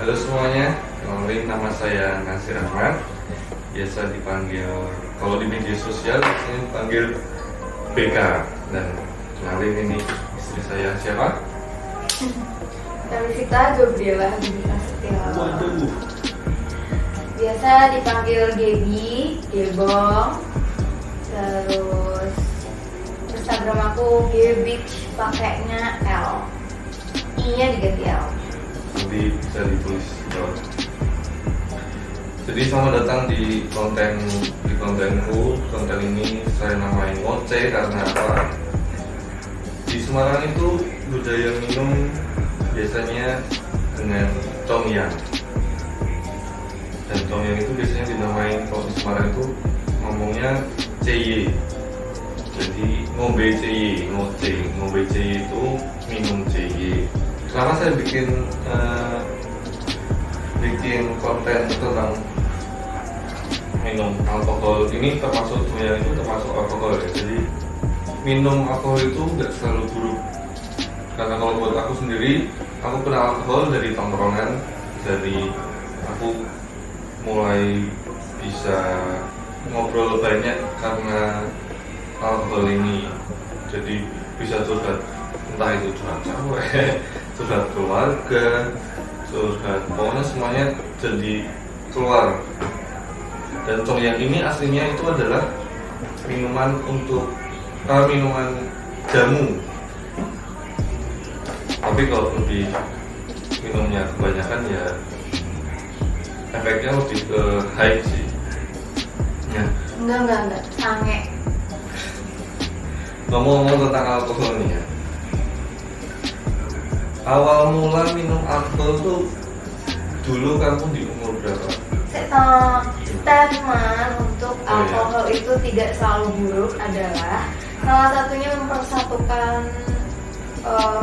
Halo semuanya, kenalin nama saya Nasir Ahmad. Biasa dipanggil, kalau di media sosial biasanya dipanggil BK. Dan kenalin ini istri saya siapa? Kamisita Gabriela Bidika Setiawan. Waduh. Biasa dipanggil Gebi, Gebong. Terus Instagram aku Gebich, pakainya L. I-nya diganti L. Nanti bisa ditulis di bawah. Jadi selamat datang di kontenku. Konten ini saya namain ngoceh karena apa? Di Semarang itu budaya minum biasanya dengan congyang. Dan congyang itu biasanya dinamain, kalau di Semarang itu ngomongnya CY. Jadi ngombe CY, ngombe CY itu minum CY. Selama saya bikin konten tentang minum alkohol ini, termasuk congyang itu termasuk alkohol ya. Jadi minum alkohol itu nggak selalu buruk. Karena kalau buat aku sendiri, aku kenal alkohol dari tongkrongan, dari aku mulai bisa ngobrol banyak karena alkohol ini. Jadi bisa curhat, entah itu curhat cewek, curhat keluarga, curhat, pokoknya semuanya jadi keluar. Dan congyang ini aslinya itu adalah minuman minuman jamu. Tapi kalau lebih minumnya kebanyakan ya efeknya lebih ke high sih. Ya. Enggak, sange. Ngomong-ngomong tentang alkohol nih ya. Awal mula minum alkohol tuh dulu kamu di umur berapa? Statement untuk alkohol itu tidak selalu buruk adalah salah satunya mempersatukan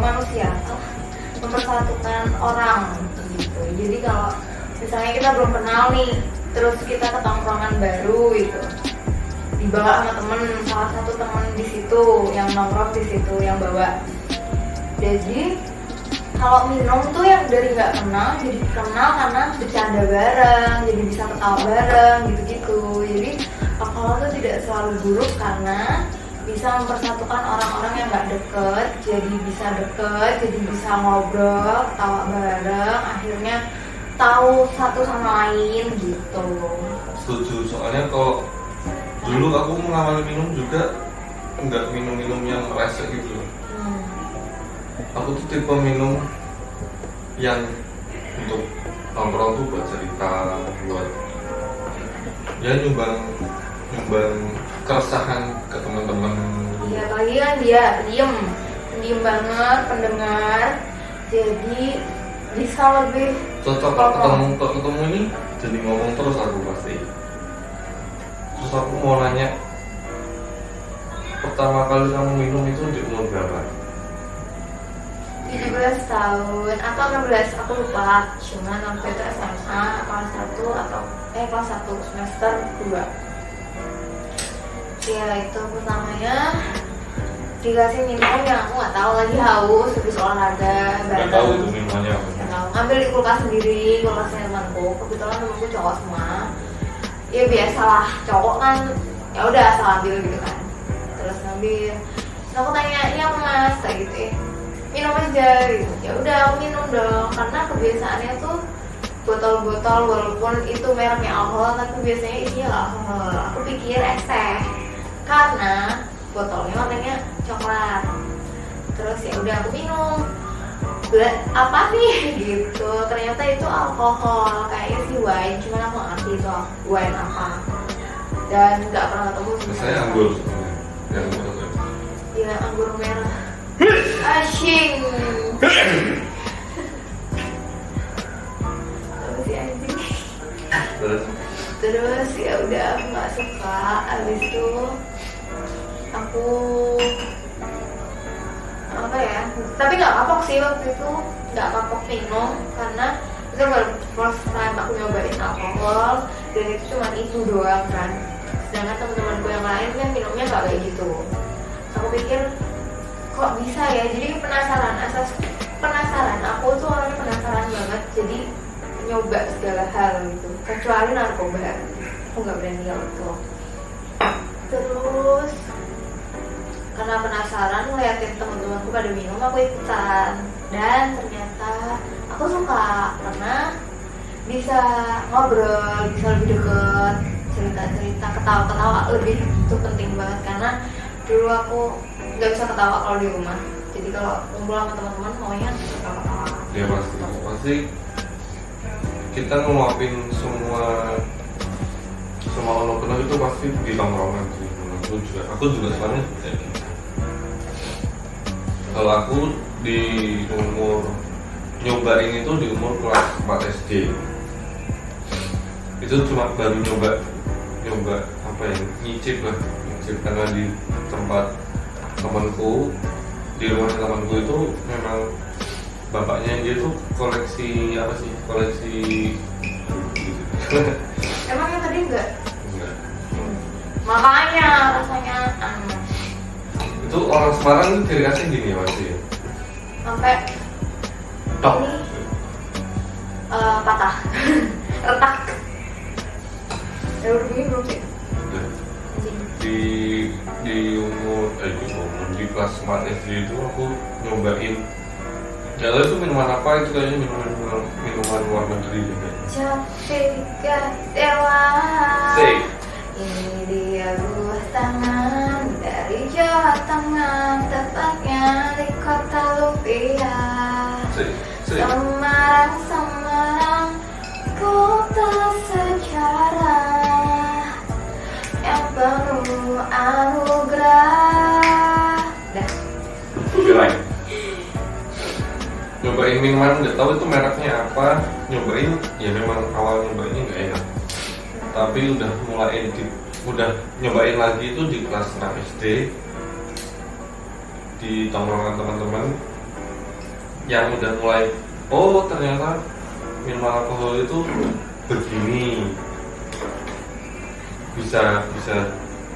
manusia, mempersatukan orang gitu. Jadi kalau misalnya kita belum kenal nih, terus kita ke tongkrongan baru gitu, dibawa sama temen, salah satu temen di situ yang nongkrong di situ yang bawa. Jadi kalau minum tuh yang dari nggak kenal jadi kenal karena bercanda bareng, jadi bisa ketawa bareng gitu-gitu. Jadi alkohol tuh tidak selalu buruk karena bisa mempersatukan orang-orang yang nggak deket, jadi bisa deket, jadi bisa ngobrol, ketawa bareng, akhirnya tahu satu sama lain gitu. Setuju, soalnya kalau dulu aku mengawali minum juga nggak minum-minum yang rese gitu. Aku tuh tipe minum yang untuk nongkrong tuh buat cerita, buat ya nyumbang keresahan ke teman-teman. Iya, apalagi kan dia diem banget pendengar, jadi bisa lebih Cocok kalau ketemu ini jadi ngomong terus aku pasti. Terus aku mau nanya, pertama kali kamu minum itu di umur berapa? 17 tahun atau 16, aku lupa. Cuman waktu itu SMA kelas 1 atau kelas 1 semester 2. Ya itu pertamanya dikasih minum yang aku nggak tahu, lagi haus habis olahraga Nggak tahu itu minumannya apa. Nggak tahu. Ngambil di kulkas sendiri, kulkasnya temanku. Kebetulan temanku cowok semua. Ya biasalah, cowok kan ya udah asal ambil gitu kan. Terus ngambil. Terus aku tanya, "Ini apa Mas?" Kayak gitu ya. Minum aja gitu. Ya udah aku minum dong, karena kebiasaannya tuh botol-botol walaupun itu mereknya alkohol tapi biasanya isinya alkohol. Aku pikir es teh karena botolnya warnanya coklat. Terus ya udah aku minum. Apa nih gitu, ternyata itu alkohol, kayaknya sih wine, cuman aku nggak ngerti itu wine apa dan nggak pernah ketemu sih. Saya anggur yang betul. Ya anggur merah. Asyik. Apa sih anjing? Terus ya udah aku nggak suka. Abis itu aku apa ya? Tapi nggak kapok sih waktu itu, nggak kapok minum karena itu baru first time aku nyobain alkohol dan itu cuma itu doang kan. Sedangkan teman-temanku yang lain kan minumnya nggak kayak gitu. Aku pikir kok bisa ya, jadi penasaran, aku tuh orangnya penasaran banget, jadi nyoba segala hal gitu, kecuali narkoba. Aku nggak berani kalau itu. Terus karena penasaran ngeliatin temen-temenku pada minum, aku ikutan. Dan ternyata aku suka karena bisa ngobrol, bisa lebih deket, cerita-cerita, ketawa-ketawa lebih, itu penting banget. Karena dulu aku nggak bisa ketawa kalau di rumah, jadi kalau kumpul sama teman-teman maunya ketawa-ketawa. Ya pasti kita ngeluapin semua unek-unek itu pasti di tongkrongan sih. Aku juga sebenarnya kayak gitu. Kalau aku di umur nyobain itu di umur kelas 4 SD. Itu cuma baru nyoba apa ya, nyicip karena di tempat temanku, di rumah temanku itu memang bapaknya dia tuh koleksi Emangnya tadi enggak? enggak. Makanya rasanya Itu orang Semarang tuh ciri khasnya gini ya pasti ya. sampai Tok. ini patah, retak. Ya udah begini belum sih? Di umur di kelas 4 SD itu aku nyobain. Ya itu minuman apa, itu kayaknya minuman luar negeri juga. Capek dewa. Say. Ini dia buah tangan dari Jawa Tengah, tepatnya di kota Lumpia. Semarang, kota sejarah yang penuh anugerah. Dah. Kirain. Nyobain minuman, nggak tahu itu mereknya apa. Nyobain, ya memang awal nyobainnya nggak enak. Tapi udah nyobain lagi itu di kelas 6 SD di tongkrongan teman-teman yang udah mulai, oh ternyata minuman alkohol itu begini, bisa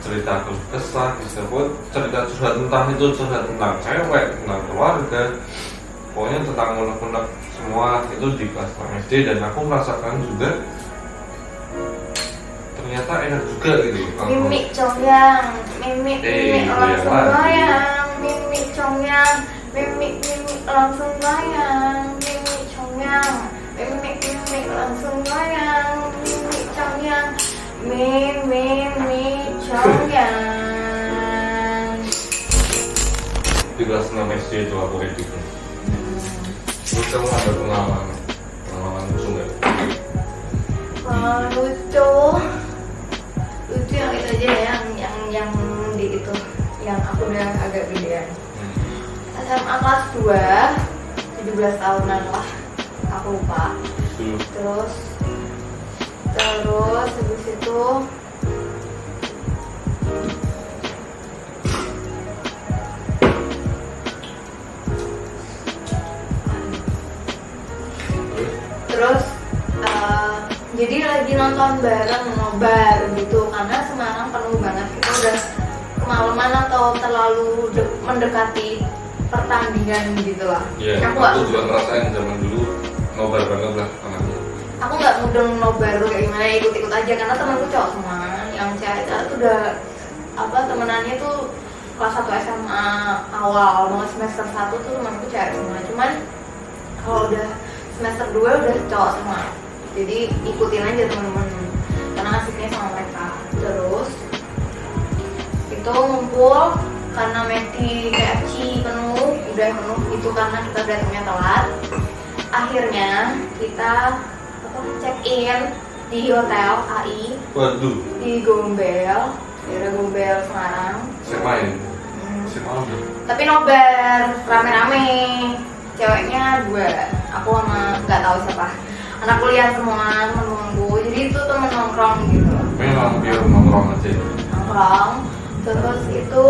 cerita terus kesah, bisa buat cerita curhat, entah itu curhat tentang cewek, tentang keluarga, pokoknya tentang unek-unek semua itu di kelas 6 SD. Dan aku merasakan juga ternyata enak juga gitu. Mimi Congyang, Mimi langsung goyang, Mimi Congyang, Mimi langsung goyang, Mimi Congyang, Mimi langsung goyang, Mimi Congyang, Mimi Congyang. Di kelas 6 SD itu aku kayak gitu. Terus kamu ada pengalaman lucu nggak? Lucu yang itu aja ya, yang di itu, yang aku udah agak gedean. SMA kelas 2, 17 tahunan lah, aku lupa. Terus habis itu jadi lagi nonton bareng nobar gitu, karena Semarang penuh banget, kita udah kemalaman atau terlalu mendekati pertandingan gitu lah. Iya, aku juga ngerasain zaman dulu nobar banget lah anaknya. Aku nggak mudeng nobar tuh kayak gimana, ikut-ikut aja karena temanku cowok semua, yang cewek itu udah temenannya tuh kelas 1 SMA awal banget, semester 1 tuh temanku cewek semua, cuman kalau udah semester 2 udah cowok semua. Jadi ikutin aja teman-teman karena asiknya sama mereka. Terus itu ngumpul karena Meti KFC penuh itu karena kita datangnya telat. Akhirnya kita check in di hotel AI. Waduh. Di Gombel, daerah Gombel Semarang. Saya main. Tapi nobar rame-rame. Ceweknya 2, aku sama nggak tahu siapa. Anak kuliah semua, temen-temenku, jadi itu temen nongkrong gitu. Memang biar nongkrong aja. Nongkrong, terus itu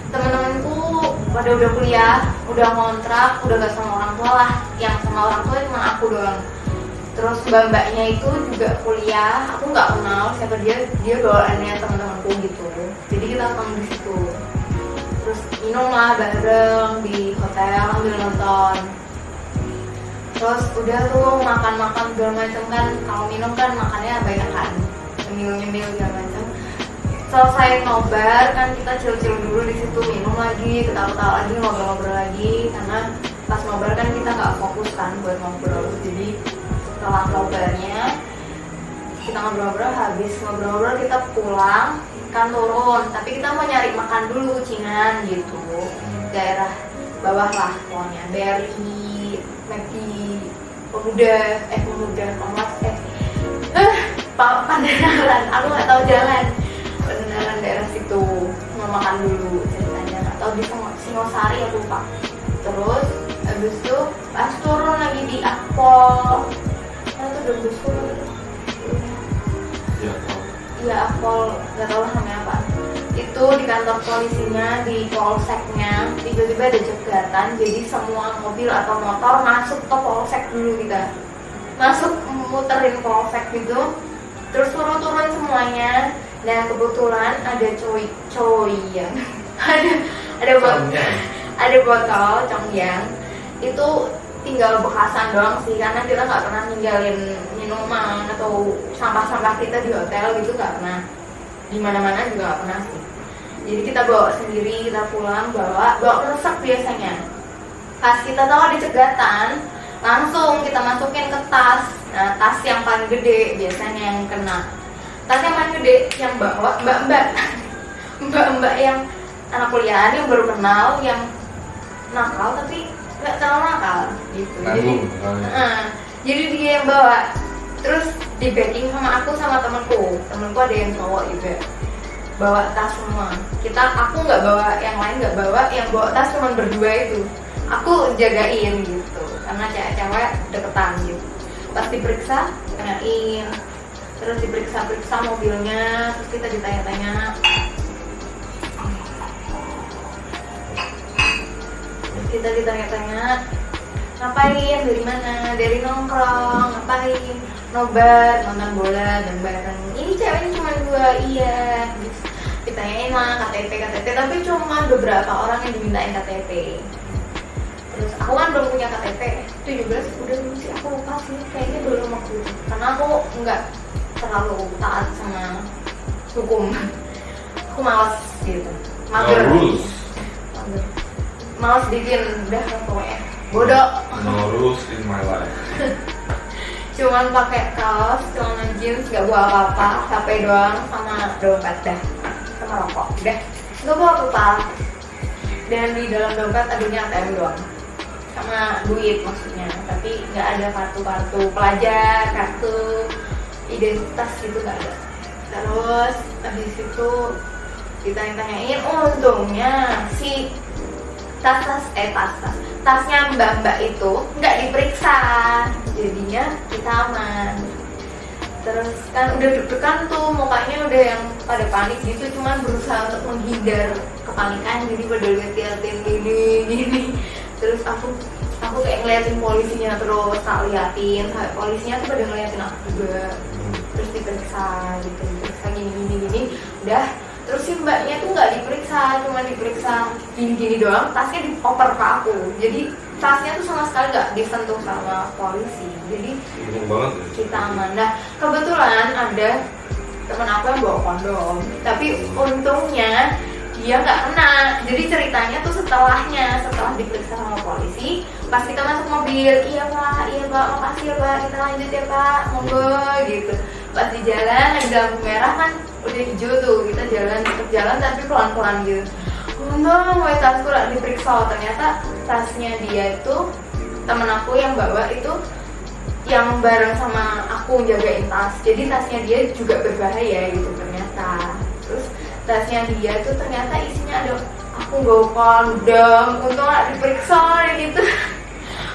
temen-temenku pada udah kuliah, udah ngontrak, udah gak sama orang tua lah. Yang sama orang tua cuma aku doang. Terus mbak-mbaknya itu juga kuliah, aku nggak kenal siapa dia bawaannya temen-temenku gitu. Jadi kita ketemu di situ. Terus minum lah bareng di hotel sambil nonton. Terus udah tuh makan-makan segala macam kan, kalau minum kan makannya banyak kan, nyemil-nyemil segala macam. Selesai nobar kan kita chill-chill dulu di situ, minum lagi, ketawa-ketawa lagi, ngobrol-ngobrol lagi, karena pas nobar kan kita nggak fokus kan buat ngobrol. Jadi setelah nobarnya kita ngobrol-ngobrol, habis ngobrol-ngobrol kita pulang kan turun, tapi kita mau nyari makan dulu cingan gitu, daerah bawah lah pokoknya, BRI, McD, pemuda, Kompas, Pandenaran, aku nggak tahu jalan, Pandenaran daerah situ, mau makan dulu ceritanya, atau di Singosari aku lupa. Terus habis itu pas turun lagi di Akpol, itu udah busuk Ya, tahu. iya Akpol, nggak tahu lah namanya apa. Itu di kantor polisinya, di polseknya tiba-tiba ada jegatan, jadi semua mobil atau motor masuk ke polsek dulu, kita masuk muterin polsek gitu, terus turun semuanya. Dan kebetulan ada coy yang ada botol congyang itu tinggal bekasan doang sih, karena kita nggak pernah ninggalin minuman atau sampah-sampah kita di hotel gitu, nggak pernah, di mana-mana juga nggak pernah sih. Jadi kita bawa sendiri, kita pulang bawa kresek biasanya. Pas kita tahu ada cegatan, langsung kita masukin ke tas. Nah, tas yang paling gede biasanya yang kena. Tas yang paling gede yang bawa mbak-mbak yang anak kuliah yang baru kenal, yang nakal tapi nggak terlalu nakal gitu. Jadi dia yang bawa. Terus di backing sama aku sama temanku ada yang cowok juga, bawa tas semua. Aku nggak bawa, yang lain nggak bawa, yang bawa tas cuma berdua itu. Aku jagain gitu, karena cewek-cewek deketan gitu. Pas diperiksa, tanyain, terus diperiksa mobilnya, terus kita ditanya-tanya. Kita ditanya-tanya, ngapain, dari mana, dari nongkrong, ngapain, nobar, nonton bola, dan bareng. Ini ceweknya cuma 2, iya. Ditanyain lah KTP, tapi cuma beberapa orang yang dimintain KTP. Terus aku kan belum punya KTP, 17 udah belum sih, aku lupa sih, kayaknya belum waktu itu, karena aku nggak terlalu taat sama hukum. Aku malas gitu, mager. Malas bikin, udah pokoknya bodoh. No rules in my life. Cuman pakai kaos, celana jeans, nggak bawa apa-apa, HP doang sama dompet dah, sama rokok, udah nggak bawa apa-apa. Dan di dalam dompet adanya ATM doang, sama duit maksudnya, tapi nggak ada kartu pelajar, kartu identitas gitu nggak ada. Terus habis itu kita tanyain, untungnya si tasnya mbak itu nggak diperiksa, jadinya kita aman. Terus kan udah deg-degan tuh, mukanya udah yang pada panik gitu, cuman berusaha untuk menghindar kepanikan, jadi pada liatin gini. Terus aku kayak ngeliatin polisinya, terus tak liatin, polisinya tuh pada ngeliatin aku juga. Terus diperiksa gini, udah. Terus si mbaknya tuh nggak diperiksa, cuma diperiksa gini doang, tasnya dioper ke aku. Jadi tasnya tuh sama sekali nggak disentuh sama polisi. Jadi banget ya? Kita aman. Nah kebetulan ada teman aku yang bawa kondom, tapi untungnya dia nggak kena. Jadi ceritanya tuh setelah diperiksa sama polisi, pas kita masuk mobil, iya pak, makasih ya pak, kita lanjut ya pak, monggo gitu. Pas di jalan lagi lampu merah kan udah hijau tuh, kita tetap jalan tapi pelan-pelan gitu. Untung tasku lah diperiksa, ternyata tasnya dia itu temen aku yang bawa itu yang bareng sama aku jagain tas, jadi tasnya dia juga berbahaya gitu ternyata. Terus tasnya dia tuh ternyata isinya ada, aku bawa kondom, untung gak diperiksa gitu.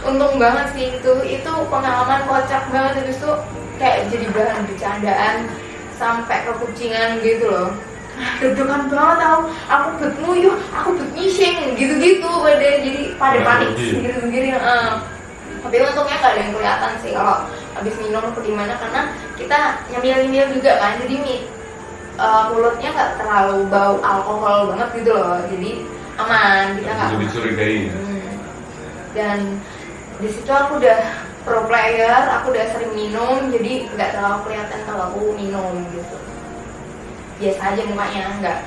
Untung banget sih itu pengalaman kocak banget. Habis itu kayak jadi bahan bercandaan sampai kekucingan gitu loh. Deg-degan banget aku bet nguyuh, aku bet nyising gitu-gitu jadi pada panik sendiri-sendiri. Tapi untungnya nggak ada yang kelihatan sih kalau habis minum atau gimana, karena kita nyemil-nyemil juga kan, jadi mulutnya nggak terlalu bau alkohol banget gitu loh, jadi aman, kita nggak dicurigai. Dan di situ aku udah pro player, aku udah sering minum, jadi nggak terlalu kelihatan kalau aku minum gitu. Biasa aja mukanya, nggak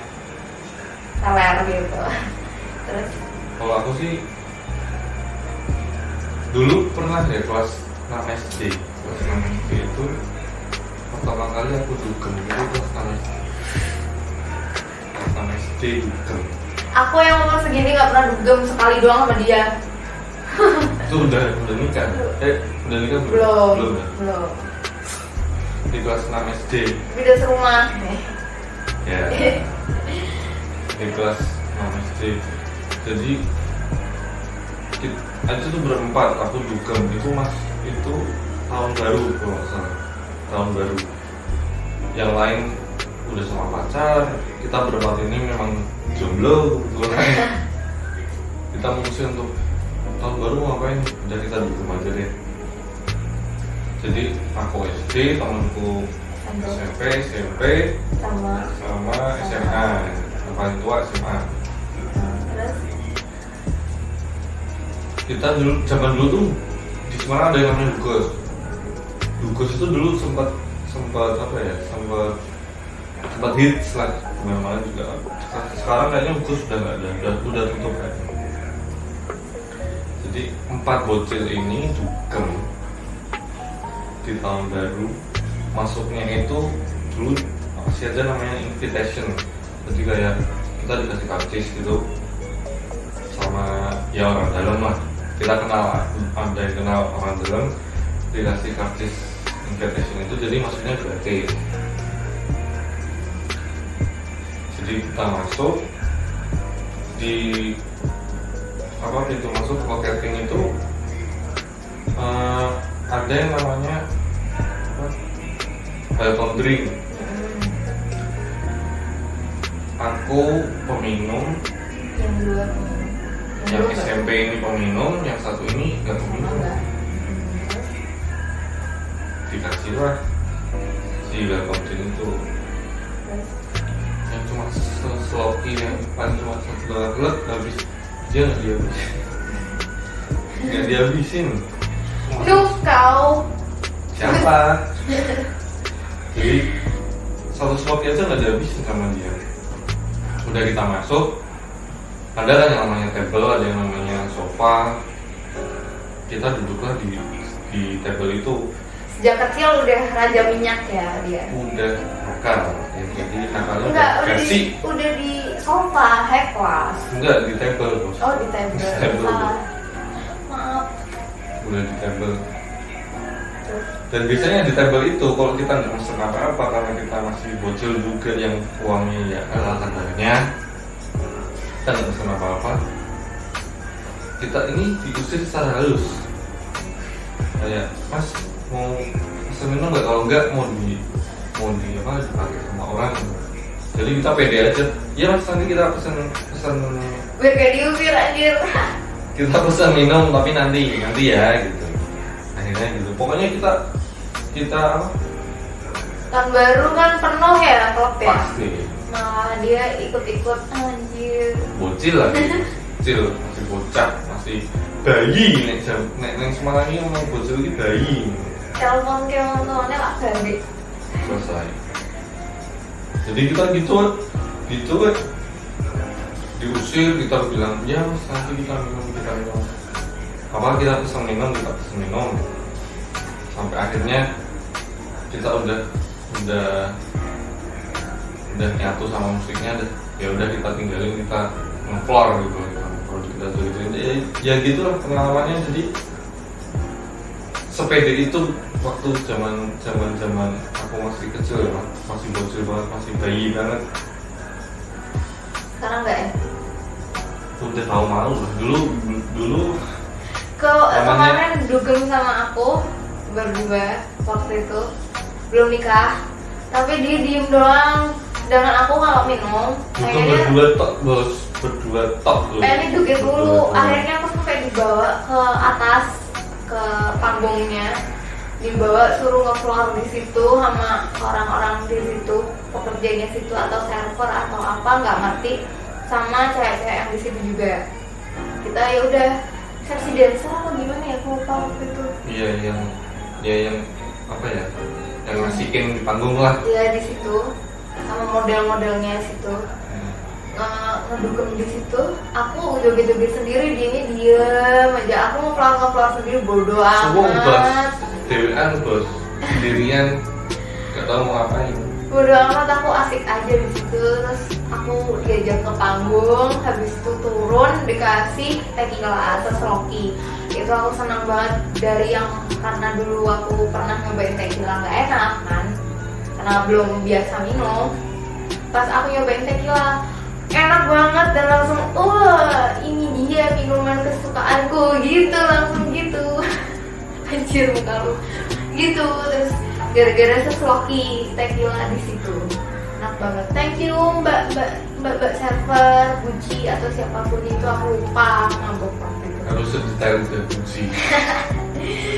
teler gitu. Terus Kalau aku sih dulu pernah ya kelas 6 SD. Kelas 6 SD itu pertama kali aku dugem itu kelas 6 SD. Kelas 6 SD dugem. aku yang umur segini nggak pernah dugem sekali doang sama dia. Itu udah nikah? Udah nikah belum? Belum. Belum ya? Belum. Di kelas 6 SD. Beda serumah. Ya. Di kelas 6 SD. Jadi itu tuh berempat aku dugem itu itu tahun baru kalau nggak salah, tahun baru. Yang lain udah sama pacar, kita berempat ini memang jomblo kebetulan. Kita mutusin untuk tahun baru mau ngapain, udah kita dugem aja deh. Jadi aku SD, temanku SMP sama SMA, yang paling tua SMA. terus Kita dulu zaman dulu tuh di Semarang ada yang namanya Dugos. Dugos itu dulu sempat apa ya, sempat hits lah dimana-mana juga. Sekarang kayaknya Dugos sudah nggak ada, udah tutup kan. Jadi 4 bocil ini dugem di tahun baru. Masuknya itu dulu masih ada namanya invitation. Jadi kayak kita dikasih karcis gitu sama ya orang dalam lah, kita kenal, ada yang kenal orang dalam, dikasih karcis invitation itu, jadi masuknya gratis. Jadi kita masuk di pintu masuk locating itu ada yang namanya welcome drink. Aku peminum, yang dua yang SMP ini peminum, yang satu ini nggak peminum. Dikasih lah si welcome drink itu, yang cuma sloki, yang paling cuma satu gelap habis, dia nggak dihabisin. Duh kau Siapa? Jadi satu sloki aja nggak dihabisin sama dia. Udah kita masuk, ada kan yang namanya table, ada yang namanya sofa. Kita duduklah di table itu. sejak kecil udah raja minyak ya dia. Udah nakal ya, jadi nakalnya Enggak, kasih. udah di sofa high class. Enggak, di table bos. Oh di table. Di table. Salah. Maaf. Udah di table. Dan biasanya di table itu kalau kita nggak pesen apa-apa karena kita masih bocil juga yang uangnya ya ala kadarnya, kita nggak pesen apa-apa, kita ini diusir secara halus. Kayak, mas mau pesen minum nggak? Kalau nggak mau dipakai sama orang. Jadi kita pede aja. Ya mas, nanti kita pesen Biar kayak diusir anjir. kita pesen minum tapi nanti ya gitu. Akhirnya gitu. Pokoknya kita apa? Tahun baru kan penuh ya klub ya. Pasti. Nah dia ikut-ikut anjir. Bocil lagi. Bocil, masih bocah, masih bayi. Nek Semarang ini ngomong bocil ini bayi. Telepon ke orang tuanya lah balik. Selesai. Jadi kita gitu kan. Diusir, kita bilang, ya mas nanti kita minum. Apa kita pesen minum. Sampai akhirnya kita udah nyatu sama musiknya, ya udah kita tinggalin, kita nge-floor gitu, kita tuh gitu. Ya gitulah pengalamannya. Jadi sepede itu waktu zaman aku masih kecil ya, masih bocil banget, masih bayi banget. Sekarang enggak ya? Udah tahu malu lah. Dulu Kemarin dugem sama aku berdua waktu itu belum nikah, tapi dia diem doang. Sedangkan aku kalau minum itu berdua tok bos, berdua tok loh. ini dugem dulu. Akhirnya aku sampai dibawa ke atas ke panggungnya, dibawa suruh nge-floor di situ sama orang-orang di situ, pekerjanya situ atau server atau apa nggak ngerti, sama cewek-cewek yang di situ juga. Kita ya udah sesi dancer apa gimana ya, aku lupa waktu itu. Iya, yang apa ya, yang ngasihin di panggung lah. Iya, di situ sama model-modelnya situ ngedugem di situ. Aku joget-joget sendiri, dia ini diem aja. Aku ngeflow sendiri, bodo Semua bos, amat. dewean bos, sendirian, gak tau mau ngapain. Bodo amat, aku asik aja di situ. Terus aku diajak ke panggung, habis itu turun dikasih tequila seseloki. Itu aku senang banget, dari yang karena dulu aku pernah nyobain tequila nggak enak kan, karena belum biasa minum. Pas aku nyobain tequila enak banget dan langsung ini dia minuman kesukaanku gitu, langsung gitu. Anjir muka lu gitu. Terus gara-gara seseloki tequila di situ enak banget. Thank you mbak server, Buci atau siapapun itu, aku lupa ngambek waktu itu. Harus sedetail ke Buci.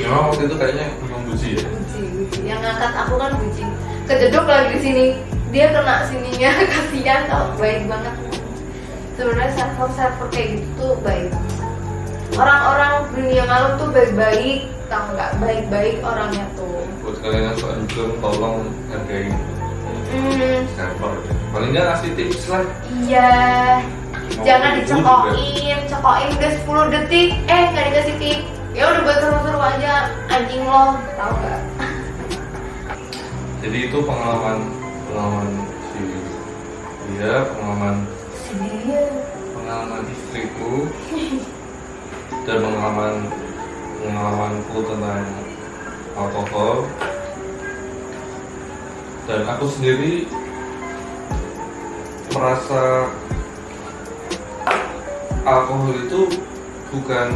Memang waktu itu kayaknya memang Buci ya. Buci yang ngangkat aku kan Buci, kejeduk lagi di sini, dia kena sininya. Kasihan tau, baik banget. Sebenarnya server kayak gitu tuh baik. Orang-orang dunia malam tuh baik-baik, tau nggak, baik-baik orangnya tuh. Buat kalian yang suka dugem, tolong hargai server. Paling nggak ngasih tips lah. Iya, jangan Mau dicekokin udah 10 detik, nggak dikasih tip. Ya udah buat seru-seru aja, anjing lo, tau nggak? Jadi itu pengalaman si dia, pengalaman istriku, dan pengalamanku tentang alkohol. Dan aku sendiri merasa alkohol itu bukan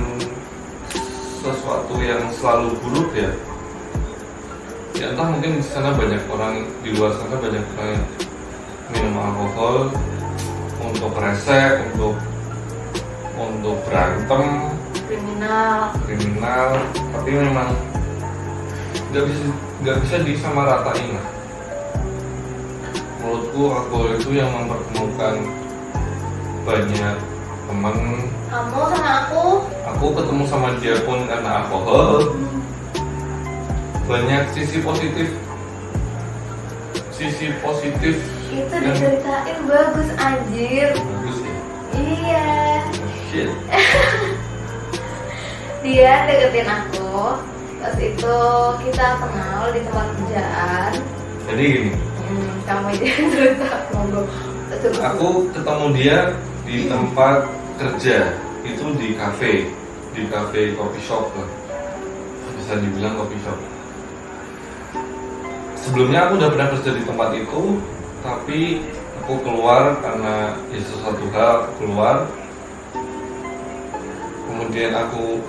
sesuatu yang selalu buruk ya. Ya entah, mungkin di sana banyak orang, di luar sana banyak orang yang minum alkohol untuk rese, untuk berantem, kriminal, tapi memang nggak bisa disamaratain lah. Menurutku alkohol itu yang mempertemukan banyak teman. Kamu sama Aku ketemu sama dia pun karena alkohol. Banyak sisi positif itu diceritain bagus anjir. bagus ya. Iya. Shit. Dia deketin aku, pas itu kita kenal di tempat kerjaan. Jadi gini, Kamu aja cerita ngobrol. aku ketemu dia di tempat kerja, itu di cafe coffee shop lah, bisa dibilang coffee shop. Sebelumnya aku udah pernah kerja di tempat itu, tapi aku keluar karena sesuatu hal, aku keluar. Kemudian aku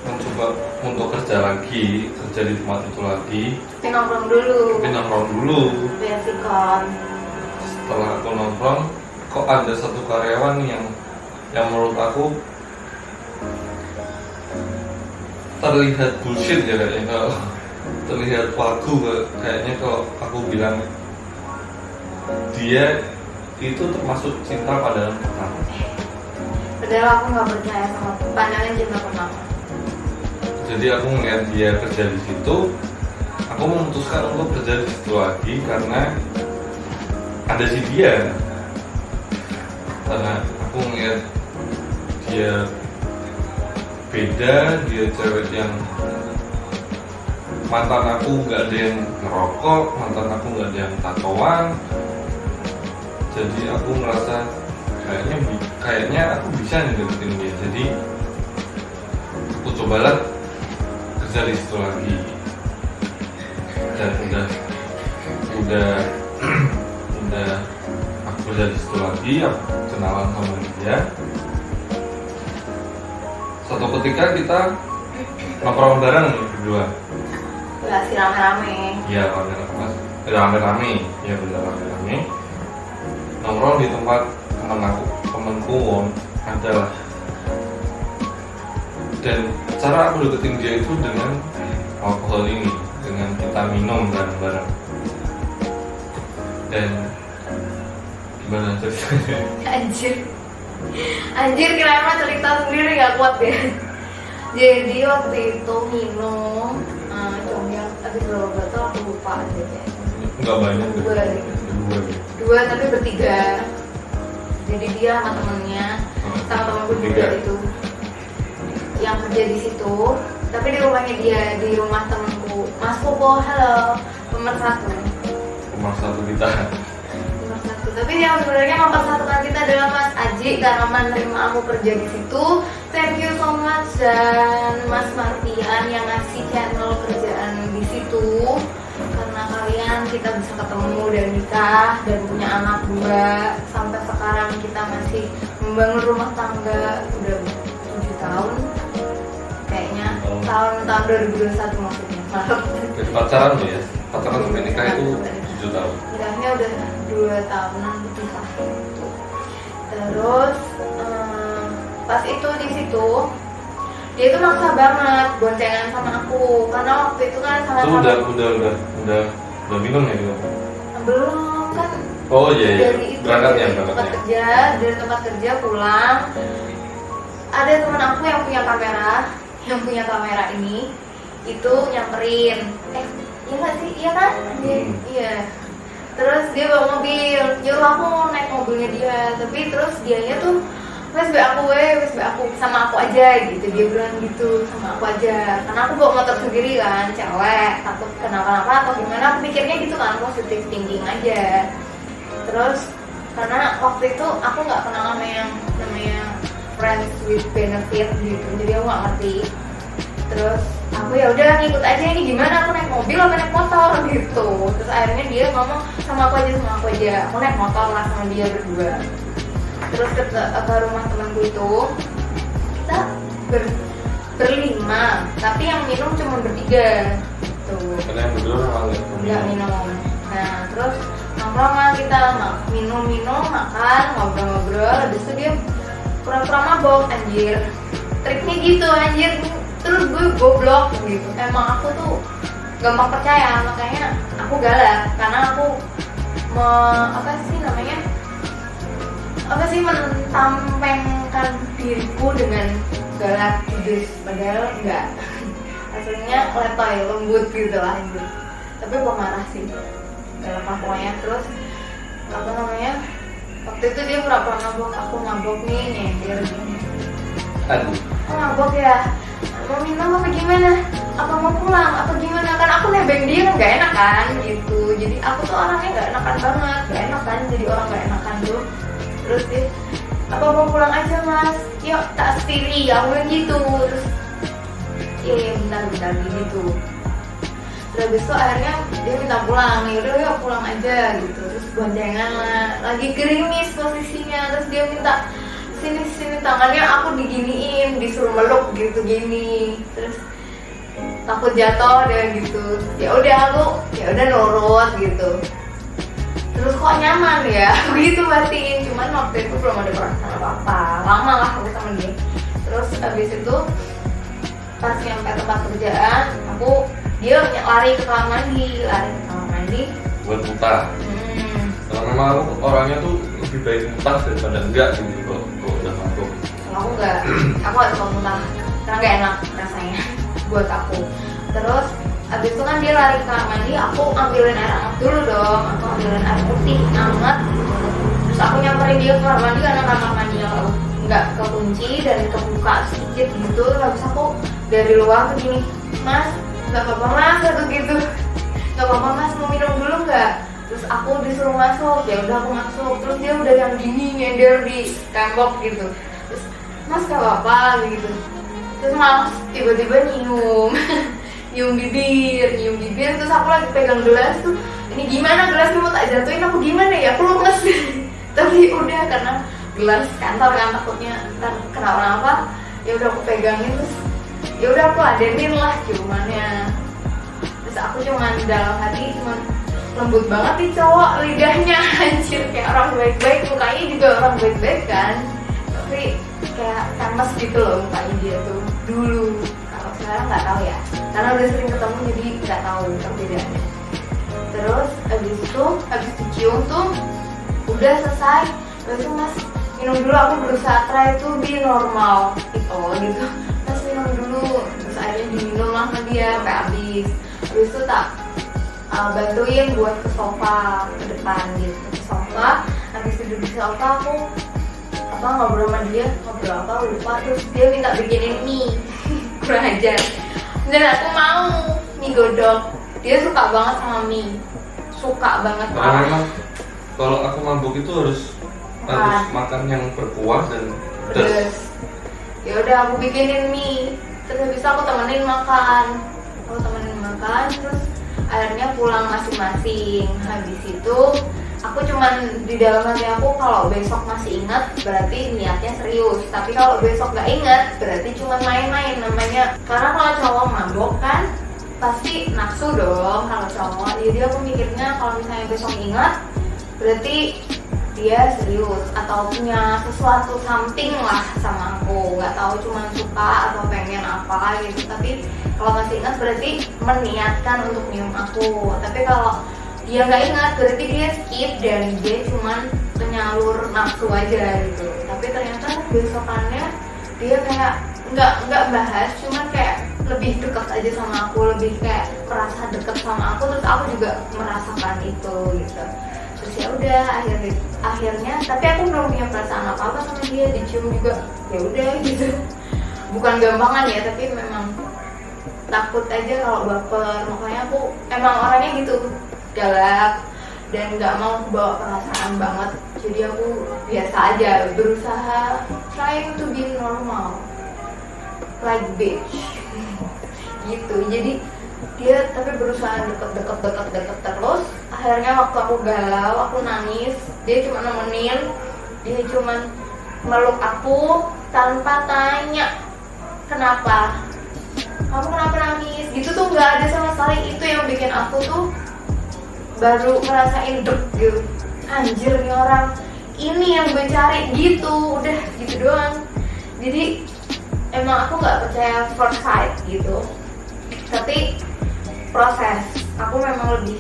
mencoba untuk kerja di tempat itu lagi. Tapi nongkrong dulu. Basikan. Setelah aku nongkrong, kok ada satu karyawan yang menurut aku terlihat bullshit ya kayaknya, kalau terlihat wagu kayaknya kalau aku bilang dia itu termasuk cinta pandangan pertama. Padahal aku nggak percaya sama pandangan cinta pertama. Jadi aku ngeliat dia kerja di situ, aku memutuskan untuk kerja di situ lagi karena ada si dia. Karena aku ngeliat dia beda, dia cewek yang mantan aku nggak ada yang ngerokok, mantan aku nggak ada yang tatoan. Jadi aku merasa kayaknya aku bisa nih deketin dia. Jadi aku cobalah kerja di situ lagi, dan udah aku kerja di situ lagi, aku kenalan sama dia. Suatu ketika kita nongkrong bareng nih berdua. Masih rame-rame. Iya, rame-rame. Iya, benar rame-rame. Nongkrong di tempat temanku adalah. Dan cara aku deketin dia itu dengan alkohol ini, dengan kita minum bareng-bareng. Dan gimana ceritanya? Anjir kenapa cerita sendiri gak kuat ya. Jadi waktu itu minum congyang habis berapa botol aku lupa aja deh. Nggak banyak deh. Dua. Dua tapi bertiga. Jadi dia sama temennya, sama temanku juga itu yang kerja di situ. Tapi di rumahnya dia, di rumah temanku. Mas Popo, halo, nomor 1. Nomor 1 kita. Nomor 1. Tapi yang sebenarnya mempersatukan kita adalah Mas Aji karena menerima aku kerja di situ. Thank you so much, dan Mas Martian yang ngasih channel kerjaan di situ. Karena kalian kita bisa ketemu dan nikah dan punya anak 2. Sampai sekarang kita masih membangun rumah tangga udah 7 tahun kayaknya. Tahun 2021 maksudnya. Maaf. Jadi pacaran tuh ya? Pacaran sampai nikah itu 7 tahun. Nikahnya udah 2 tahunan lebih lah. Terus pas itu di situ dia itu maksa banget boncengan sama aku karena waktu itu kan Itu udah minum ya gitu? belum kan. Oh iya. Dari itu Berangkat ya, dari tempat kerja, dari tempat kerja pulang ada teman aku yang punya kamera ini itu nyamperin, iya nggak sih, iya kan, iya. Terus dia bawa mobil, nyuruh aku naik mobilnya dia, tapi terus dianya tuh wes aku sama aku aja gitu, dia bilang gitu, sama aku aja, karena aku bawa motor sendiri kan, cewek, takut kenapa-napa atau gimana, aku pikirnya gitu kan, positive thinking aja. Terus karena waktu itu aku nggak kenal sama yang namanya friends with benefit gitu, jadi aku nggak ngerti. Terus aku ya udah ngikut aja, ini gimana, aku naik mobil apa naik motor gitu. Terus akhirnya dia ngomong sama aku aja, aku naik motor lah sama dia berdua. Terus ke rumah temanku itu kita berlima, tapi yang minum cuma bertiga gitu. Karena yang berdua nggak minum. Nah terus nongkrong lah kita, minum makan ngobrol, habis itu dia pura-pura mabok anjir. Triknya gitu anjir. Terus gue goblok gitu. Emang aku tuh gampang percaya, makanya aku galak karena aku mentampengkan diriku dengan galak gitu, padahal enggak. Aslinya letoy, lembut gitu lah anjir. Tapi pemarah sih, galak lah pokoknya. Terus waktu itu dia pura-pura mabok, aku mabok nih, nyender gini. Aduh. Oh mabok ya, mau minum apa gimana? Apa mau pulang? Apa gimana? Kan aku nebeng dia kan gak enak kan gitu. Jadi aku tuh orangnya gak enakan banget, gak enak kan jadi orang gak enakan tuh. Terus dia, apa mau pulang aja mas? Yuk tak setiri, aku bilang gitu. Terus iya bentar gitu. Terus habis itu akhirnya dia minta pulang, yaudah yuk pulang aja gitu. Terus boncengan lah, lagi gerimis posisinya. Terus dia minta sini tangannya, aku diginiin, disuruh meluk gitu gini. Terus takut jatuh dia gitu. Ya udah nurut gitu. Terus kok nyaman ya, begitu batin. Cuman waktu itu belum ada perasaan apa-apa. Lama lah aku sama dia. Terus abis itu pas nyampe tempat kerjaan, dia lari ke kamar mandi. Buat muntah. Karena memang aku orangnya tuh lebih baik muntah daripada enggak gitu kok udah mabuk. Kalau aku enggak, aku gak suka muntah karena gak enak rasanya buat aku. Terus abis itu kan dia lari ke kamar mandi, aku ambilin air hangat dulu dong. Aku ambilin air putih hangat. Terus aku nyamperin dia ke kamar mandi karena kamar mandinya nggak kekunci dan kebuka sedikit gitu. Habis aku dari luar tuh gini, mas nggak apa-apa mas, aku gitu, nggak apa-apa mas, mau minum dulu nggak? Terus aku disuruh masuk, ya udah aku masuk. Terus dia udah yang gini nyender di tembok gitu. Terus mas nggak apa-apa gitu. Terus malah tiba-tiba nyium bibir. Terus aku lagi pegang gelas tuh, ini gimana gelasnya mau tak jatuhin, aku gimana ya, aku lemes. Tapi udah, karena gelas kantor kan, takutnya ntar kenapa-napa. Ya udah aku pegangin, terus ya udah aku ladenin lah ciumannya. Terus aku cuman dalam hati cuman lembut banget nih cowok, lidahnya anjir kayak orang baik-baik, mukanya juga orang baik-baik kan, tapi kayak lemes gitu loh mukanya dia tuh dulu. Kalau sekarang nggak tahu ya, karena udah sering ketemu jadi nggak tahu perbedaannya. Terus habis dicium tuh udah selesai. Terus itu mas minum dulu, aku berusaha try to be normal gitu. Mas minum dulu sama dia sampai habis itu tak bantuin buat ke sofa ke depan gitu, ke sofa. Habis duduk di sofa aku ngobrol sama dia, ngobrol apa lupa, terus dia minta bikinin mie kurang ajar, dan aku mau mie godok. Dia suka banget sama mie, suka banget. Karena memang kalau aku mabuk itu harus makan yang berkuah dan pedas. Ya udah aku bikinin mie, terus habis itu aku temenin makan, terus akhirnya pulang masing-masing. Habis itu aku cuman di dalam hati aku, kalau besok masih ingat berarti niatnya serius, tapi kalau besok gak ingat berarti cuma main-main namanya. Karena kalau cowok mabok kan pasti nafsu dong kalau cowok, jadi aku mikirnya kalau misalnya besok ingat berarti dia serius atau punya sesuatu something lah sama aku, nggak tahu cuma suka atau pengen apa gitu. Tapi kalau masih ingat berarti meniatkan untuk minum aku. Tapi kalau dia nggak ingat berarti dia skip dan dia cuma penyalur nafsu aja gitu. Tapi ternyata besokannya dia kayak nggak bahas, cuman kayak lebih dekat aja sama aku, lebih kayak merasa dekat sama aku, terus aku juga merasakan itu gitu. Terus ya udah akhirnya tapi aku belum punya perasaan apa sama dia, dicium juga ya udah gitu. Bukan gampangan ya, tapi memang takut aja kalau baper, makanya aku emang orangnya gitu, galak dan nggak mau bawa perasaan banget. Jadi aku biasa aja, berusaha trying to be normal like bitch gitu. Jadi dia tapi berusaha deket terus. Akhirnya waktu aku galau, aku nangis, dia cuma nemenin, dia cuma meluk aku tanpa tanya kenapa, kamu kenapa nangis gitu tuh, nggak ada sama sekali. Itu yang bikin aku tuh baru ngerasain deg gitu, anjir nih orang, ini yang gue cari gitu, udah gitu doang. Jadi emang aku nggak percaya first sight gitu, tapi proses. Aku memang lebih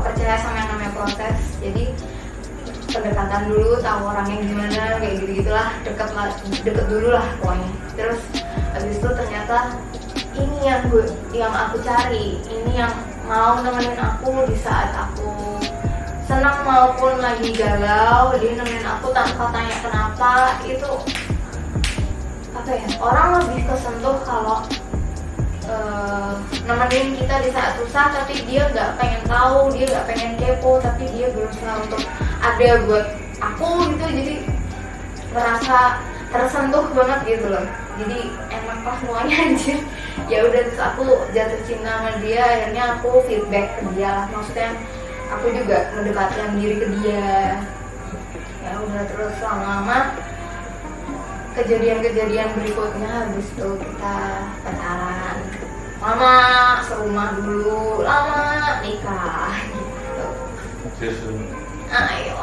percaya sama yang namanya proses. Jadi pendekatan dulu, tahu orangnya gimana, kayak gitu-gitulah, deket dulu lah pokoknya. Terus habis itu ternyata ini yang aku cari, ini yang mau nemenin aku di saat aku senang maupun lagi galau. Dia nemenin aku tanpa tanya kenapa. Itu apa ya, orang lebih kesentuh kalau nemenin kita di saat susah, tapi dia nggak pengen tahu, dia nggak pengen kepo, tapi dia berusaha untuk ada buat aku gitu. Jadi merasa tersentuh banget gitu loh. Jadi enak pas semuanya anjir. Ya udah, terus aku jatuh cinta sama dia. Akhirnya aku feedback ke dia lah, maksudnya aku juga mendekatkan diri ke dia. Ya udah, terus lama-lama kejadian-kejadian berikutnya, habis itu kita pacaran lama, serumah dulu, lama nikah gitu. Ayo.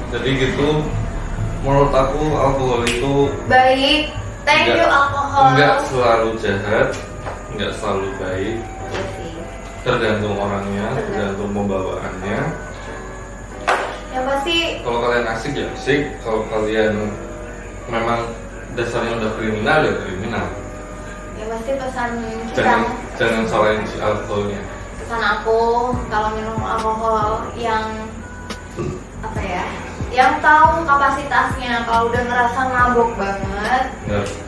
Jadi gitu, menurut aku alkohol itu baik. Thank you alkohol. Enggak selalu jahat, enggak selalu baik. Tergantung orangnya, tergantung pembawaannya. Yang pasti kalau kalian asik ya asik, kalau kalian memang dasarnya udah kriminal ya kriminal. Ya pasti pesan kita, jangan salahin si alkoholnya. pesan aku kalau minum alkohol yang apa ya, yang tahu kapasitasnya. Kalau udah ngerasa mabuk banget,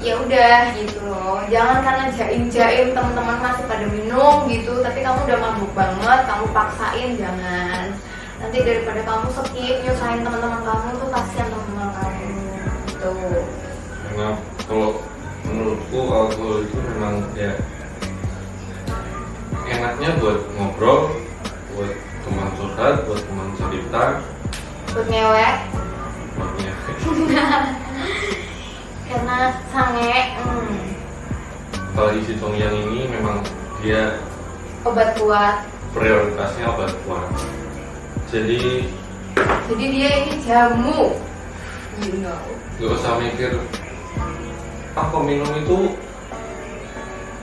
ya udah gitu loh. Jangan karena jaim teman-teman masih pada minum gitu, tapi kamu udah mabuk banget, kamu paksain, jangan. Nanti daripada kamu skip nyusahin teman-teman kamu, tuh kasihan teman-teman kamu gitu. Karena kalau menurutku alkohol itu memang ya enaknya buat ngobrol, buat teman curhat, buat teman cerita, buat ngewek, buat ngewek. karena sange. Kalau isi Congyang ini memang dia obat kuat, prioritasnya obat kuat. Jadi dia ini jamu, you know. gak usah mikir kok minum itu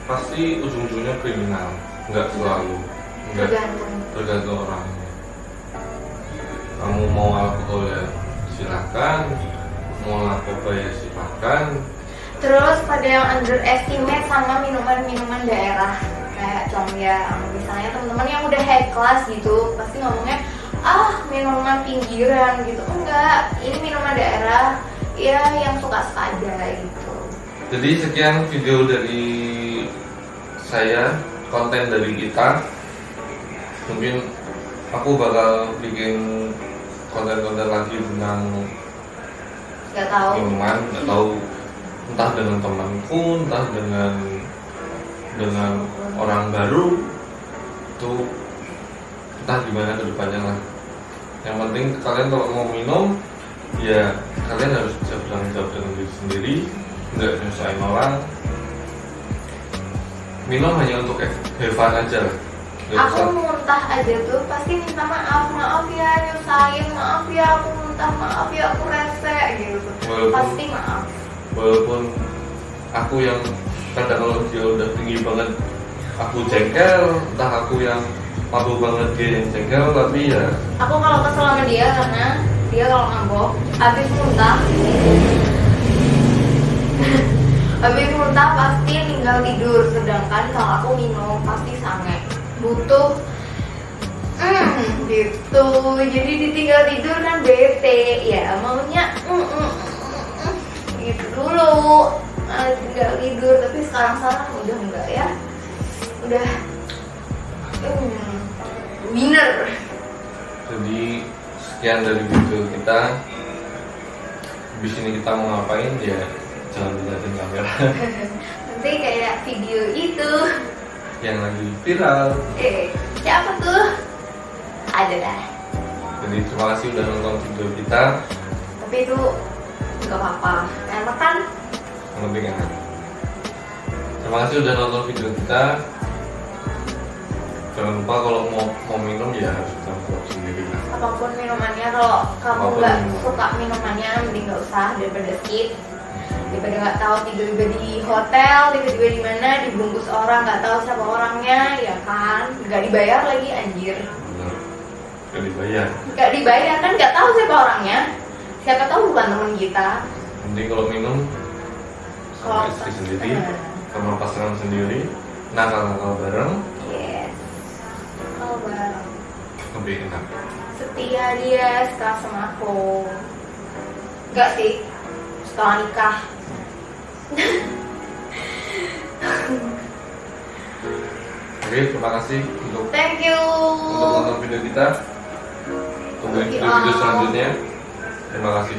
pasti ujung-ujungnya kriminal. Nggak selalu, tergantung orangnya. Kamu mau alkohol ya silakan, mau narkoba ya silahkan. Terus pada yang underestimate sama minuman-minuman daerah kayak congyang, misalnya teman-teman yang udah high class gitu pasti ngomongnya minuman pinggiran gitu. Enggak, ini minuman daerah ya yang suka aja gitu. Jadi sekian video dari saya, konten dari kita. Mungkin aku bakal bikin konten-konten lagi tentang Gak tahu. minuman, nggak tahu entah dengan temanku, entah dengan orang baru, itu entah gimana kedepannya lah. Yang penting kalian kalau mau minum, ya kalian harus bisa bertanggung jawab dengan diri sendiri, nggak nyusahin orang. Minum hanya untuk have fun aja lah. Aku muntah aja tuh pasti minta maaf ya nyusahin, maaf ya aku muntah, maaf ya aku rese gitu. Pasti maaf. Walaupun aku yang kadang kalau dia udah tinggi banget aku jengkel, entah aku yang mabuk banget dia yang jengkel, tapi ya Aku kalau kesel sama dia karena dia kalau mabok habis muntah habis muntah pasti tinggal tidur, sedangkan kalau aku minum pasti sange butuh gitu. Jadi ditinggal tidur kan bete ya, maunya gitu dulu tinggal tidur. Tapi sekarang udah enggak ya, udah winner. jadi sekian dari video kita. Habis ini kita mau ngapain ya jangan dilihatin kamera Nanti kayak video itu yang lagi viral. siapa tuh? Ada dah. Jadi terima kasih udah nonton video kita. Tapi itu nggak apa-apa, enak kan? Yang penting enak. Terima kasih udah nonton video kita. Jangan lupa kalau mau minum ya harus tanggung jawab sendiri lah. Apapun minumannya, kalau kamu Apapun nggak minuman. suka minumannya mending nggak usah, daripada skip, daripada nggak tahu tiba-tiba di hotel, tiba-tiba di mana dibungkus orang nggak tahu siapa orangnya, ya kan? Nggak dibayar lagi anjir. Bener. Gak dibayar. Nggak dibayar kan, nggak tahu siapa orangnya. Siapa tahu bukan teman kita. Mending kalau minum sama istri sendiri, sama pasangan sendiri, nakal-nakal bareng, Yes. Kalau bareng. lebih enak. Setia dia setelah sama aku. Enggak sih, setelah nikah. Oke, terima kasih untuk Thank you. nonton video kita. Tungguin video-video selanjutnya. Terima kasih.